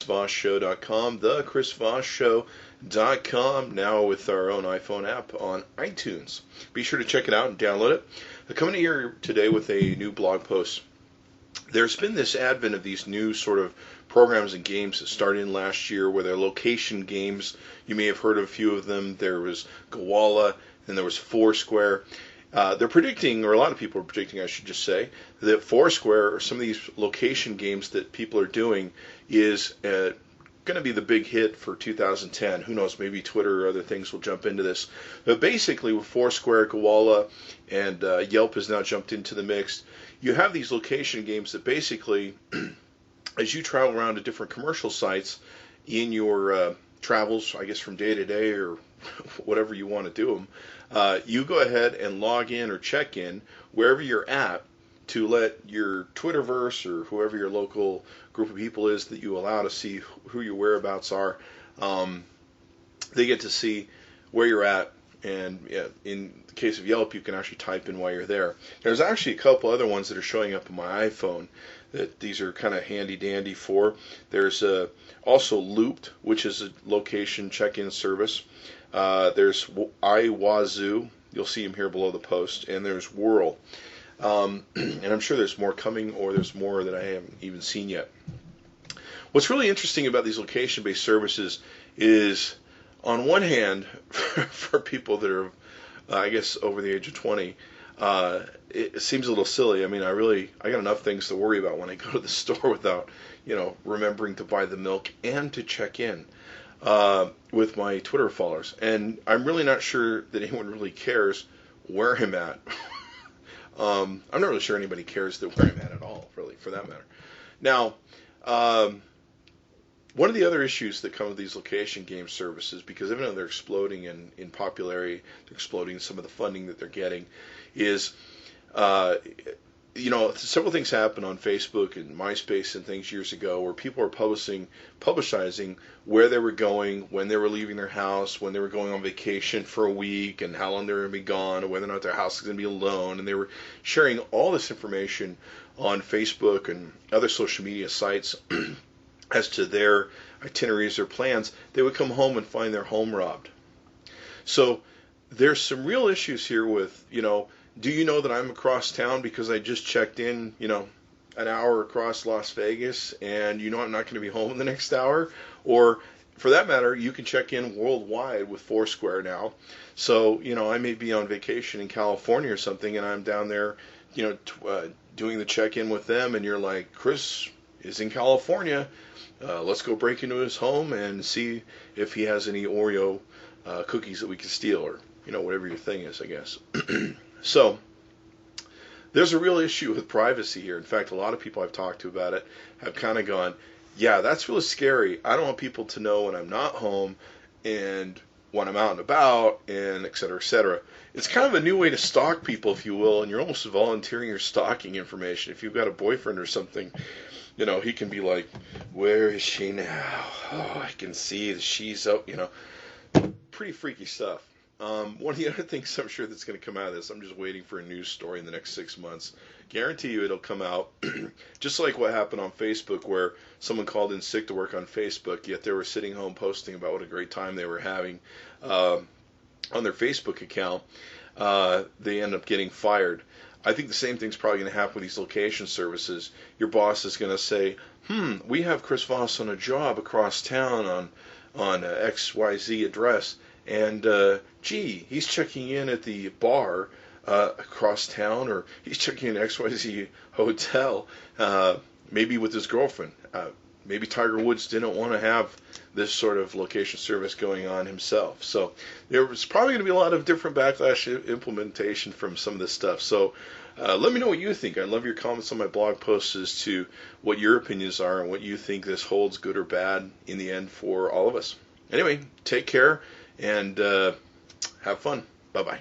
chrisvossshow.com, the chrisvossshow.com, now with our own iPhone app on iTunes. Be sure to check it out and download it. I'm coming here today with a new blog post. There's been this advent of these new sort of programs and games that started in last year where they're location games. You may have heard of a few of them. There was Gowalla, then there was Foursquare. They're predicting, or a lot of people are predicting, I should just say, that Foursquare or some of these location games that people are doing is going to be the big hit for 2010. Who knows, maybe Twitter or other things will jump into this. But basically with Foursquare, Gowalla, and Yelp has now jumped into the mix, you have these location games that basically, as you travel around to different commercial sites in your travels, I guess from day to day or whatever you want to do them, you go ahead and log in or check in wherever you're at to let your Twitterverse or whoever your local group of people is that you allow to see who your whereabouts are. They get to see where you're at, and in the case of Yelp, you can actually type in while you're there. There's actually a couple other ones that are showing up on my iPhone that these are kind of handy dandy for. There's also Looped, which is a location check-in service. There's iWazoo, you'll see them here below the post, and there's Whirl. And I'm sure there's more coming, or there's more that I haven't even seen yet. What's really interesting about these location-based services is, on one hand, for people that are, I guess, over the age of 20, it seems a little silly. I mean, I got enough things to worry about when I go to the store without, remembering to buy the milk and to check in with my Twitter followers. And I'm really not sure that anyone really cares where I'm at. I'm not really sure anybody cares that where I'm at all, really, for that matter. Now, one of the other issues that come with these location game services, because even though they're exploding in popularity, they're exploding in some of the funding that they're getting, is, several things happen on Facebook and MySpace and things years ago where people are publicizing where they were going, when they were leaving their house, when they were going on vacation for a week, and how long they were going to be gone, or whether or not their house is going to be alone. And they were sharing all this information on Facebook and other social media sites as to their itineraries or plans. They would come home and find their home robbed. So there's some real issues here with, do you know that I'm across town because I just checked in, an hour across Las Vegas, and I'm not going to be home in the next hour? Or, for that matter, you can check in worldwide with Foursquare now. So, I may be on vacation in California or something, and I'm down there, doing the check-in with them, and you're like, Chris is in California. Let's go break into his home and see if he has any Oreo cookies that we can steal, or, whatever your thing is, I guess. So, there's a real issue with privacy here. In fact, a lot of people I've talked to about it have kind of gone, yeah, that's really scary. I don't want people to know when I'm not home and when I'm out and about, and et cetera, et cetera. It's kind of a new way to stalk people, if you will, and you're almost volunteering your stalking information. If you've got a boyfriend or something, he can be like, where is she now? Oh, I can see that she's up, Pretty freaky stuff. One of the other things I'm sure that's going to come out of this, I'm just waiting for a news story in the next 6 months. Guarantee you it'll come out, just like what happened on Facebook, where someone called in sick to work on Facebook, yet they were sitting home posting about what a great time they were having on their Facebook account. They end up getting fired. I think the same thing's probably going to happen with these location services. Your boss is going to say, we have Chris Voss on a job across town on XYZ address. And, he's checking in at the bar across town, or he's checking in at XYZ hotel, maybe with his girlfriend. Maybe Tiger Woods didn't want to have this sort of location service going on himself. So there was probably going to be a lot of different backlash implementation from some of this stuff. So let me know what you think. I love your comments on my blog posts as to what your opinions are and what you think this holds, good or bad, in the end for all of us. Anyway, take care. And have fun. Bye-bye.